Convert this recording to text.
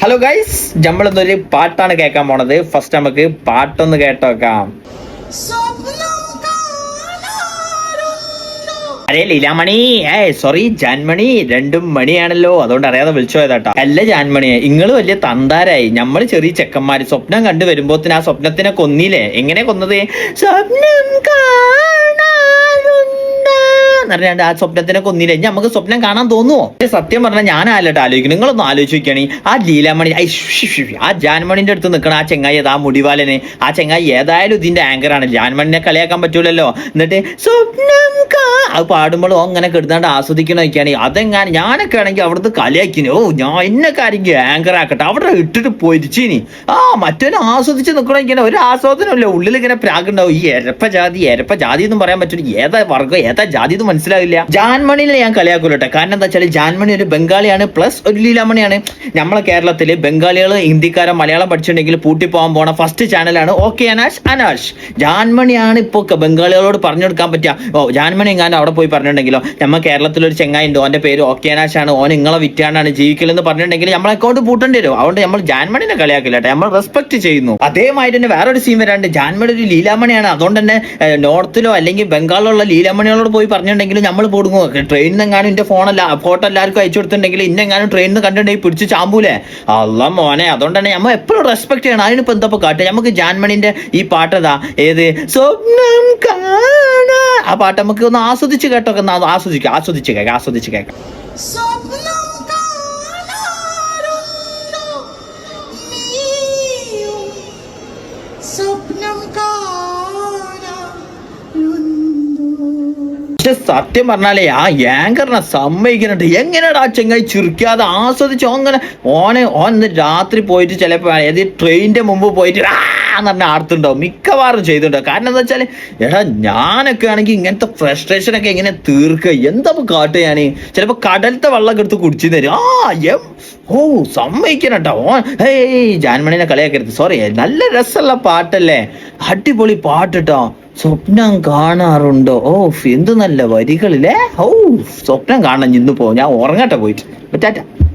Hello guys, നമ്മളിന്നൊരു പാട്ടാണ് കേൾക്കാൻ പോണത്. ഫസ്റ്റ് നമുക്ക് പാട്ടൊന്ന് കേട്ടോക്കാം. അരേ ലീലാമണി, സോറി ജാൻമണി, രണ്ടും മണിയാണല്ലോ, അതുകൊണ്ട് അറിയാതെ വിളിച്ചു പോയതാട്ടോ. അല്ല ജാൻമണിയെ, ഇങ്ങള് വലിയ തന്താരായി. നമ്മള് ചെറിയ ചെക്കന്മാര് സ്വപ്നം കണ്ടു വരുമ്പോത്തിന് ആ സ്വപ്നത്തിനെ കൊന്നില്ലേ? എങ്ങനെ കൊന്നത്? സ്വപ്നം പറഞ്ഞാണ്ട് ആ സ്വപ്നത്തിനെ കൊന്നില്ലേ? നമുക്ക് സ്വപ്നം കാണാൻ തോന്നുവോ? സത്യം പറഞ്ഞാൽ ഞാനല്ലട്ടോ ആലോചിക്കണം, നിങ്ങളൊന്ന് ആലോചിക്കുകയാണെ. ആ ലീലാമണി, ആ ജാൻമണിന്റെ അടുത്ത് നിൽക്കണം ആ ചെങ്ങായി, ആ മുടിവാലന്. ആ ചെങ്ങായി ഏതായാലും ഇതിന്റെ ആങ്കറാണ്, ജാൻമണിനെ കളിയാക്കാൻ പറ്റൂലല്ലോ. എന്നിട്ട് സ്വപ്നം അത് പാടുമ്പോഴോ അങ്ങനെ കിടന്നാണ്ട് ആസ്വദിക്കണൊക്കെയാണ്. അതെങ്ങനെ ഞാനൊക്കെ ആണെങ്കിൽ അവിടുത്തെ കളിയാക്കിന്, ഞാൻ എന്നൊക്കെ ആരെങ്കിലും ആങ്കർ ആക്കട്ടെ, അവിടെ ഇട്ടിട്ട് പൊരിച്ചിനി. മറ്റൊരു ആസ്വദിച്ച് നിൽക്കണമെങ്കിൽ ഒരു ആസ്വാദനമല്ലോ, ഉള്ളിൽ ഇങ്ങനെ പ്രാഗുണ്ടാവും. ഈ എരപ്പ ജാതി എന്നും പറയാൻ പറ്റൂല. ഏതാ വർഗ്ഗം ഏതാ ജാതി എന്ന് മനസ്സിലാവില്ല. ജാൻമണിനെ ഞാൻ കളിയാക്കൂലട്ടെ. കാരണം എന്താ വെച്ചാൽ ജാൻമണി ഒരു ബംഗാളിയാണ്, പ്ലസ് ഒരു ലീലാമണിയാണ്. നമ്മളെ കേരളത്തില് ബംഗാളികൾ ഹിന്ദിക്കാരൻ മലയാളം പഠിച്ചിട്ടുണ്ടെങ്കിൽ പൂട്ടി പോകാൻ പോണ ഫസ്റ്റ് ചാനലാണ് ഓക്കെ അനാഷ്. ജാൻമണിയാണ് ഇപ്പൊ ബംഗാളികളോട് പറഞ്ഞു കൊടുക്കാൻ പറ്റുക. ജാൻമണി എങ്ങാനും അവിടെ പോയി പറഞ്ഞിട്ടുണ്ടെങ്കിലോ, നമ്മൾ കേരളത്തിലൊരു ചെങ്ങായി ഉണ്ട്, ഓന്റെ പേര് ഓക്കെ അനാഷാണ്, ഓൻ നിങ്ങളെ വിറ്റാണ്ടാണ് ജീവിക്കലെന്ന് പറഞ്ഞിട്ടുണ്ടെങ്കിൽ നമ്മളെ അക്കൗണ്ട് പൂട്ടേണ്ടി വരും. അതുകൊണ്ട് നമ്മൾ ജാൻമണിനെ കളിയാക്കില്ലട്ടെ, നമ്മൾ റെസ്പെക്ട് ചെയ്യുന്നു. അതേമാതിരി തന്നെ വേറൊരു സീൻ വരാണ്ട്, ജാൻമണി ഒരു ലീലാമണിയാണ്. അതുകൊണ്ട് തന്നെ നോർത്തിലോ അല്ലെങ്കിൽ ബംഗാളിലുള്ള ലീലാമണികളോട് പോയി പറഞ്ഞിട്ടുണ്ടെങ്കിൽ നമ്മൾ കൊടുക്കും. ട്രെയിനിൽ നിന്നെങ്ങാനും എന്റെ ഫോട്ടോ എല്ലാവർക്കും അയച്ചു കൊടുത്തിട്ടുണ്ടെങ്കിൽ ഇന്നെങ്ങാനും ട്രെയിനിൽ നിന്ന് കണ്ടിട്ടുണ്ടെങ്കിൽ പിടിച്ച് ചാമ്പൂലേ? അല്ല മോനെ, അതുകൊണ്ട് തന്നെ നമ്മൾ എപ്പോഴും റെസ്പെക്ട് ചെയ്യണം. അതിനിപ്പോ എന്താ കാട്ടുക? നമുക്ക് ജാൻമണിന്റെ ഈ പാട്ടതാ, ഏത് സ്വപ്നം കാണാ, ആ പാട്ട് നമുക്ക് ഒന്ന് ആസ്വദിച്ച് കേട്ടോക്കെ, ആസ്വദിച്ച് കേൾക്കാം. പക്ഷെ സത്യം പറഞ്ഞാലേ ആ ആങ്കറിനെ സമ്മതിക്കുന്നുണ്ട്. എങ്ങനെയാണ് ആ ചെങ്ങായി ചിരിക്കാതെ ആസ്വദിച്ച് ഓൻ രാത്രി പോയിട്ട് ചിലപ്പോൾ ഏത് ട്രെയിനിന്റെ മുമ്പ് പോയിട്ട് എന്ന് പറഞ്ഞാൽ ആർത്തുണ്ടാവും, മിക്കവാറും ചെയ്തിട്ടുണ്ടാവും. കാരണം എന്താ വെച്ചാൽ എടാ ഞാനൊക്കെ ആണെങ്കിൽ ഇങ്ങനത്തെ ഫ്രസ്ട്രേഷനൊക്കെ എങ്ങനെ തീർക്കുക, എന്താ കാട്ടുക? ഞാൻ ചിലപ്പോൾ കടലത്തെ വെള്ളമൊക്കെ എടുത്ത് കുടിച്ചു തരും. സമ്മതിക്കണട്ടോ. ജാൻമണിനെ കളിയാക്കരുത്, സോറി. നല്ല രസമുള്ള പാട്ടല്ലേ, അടിപൊളി പാട്ടിട്ടോ. സ്വപ്നം കാണാറുണ്ടോ? എന്ത് നല്ല വരികളില്ലേ. സ്വപ്നം കാണാൻ ഇന്ന് ഞാൻ ഉറങ്ങട്ടെ പോയിട്ട്.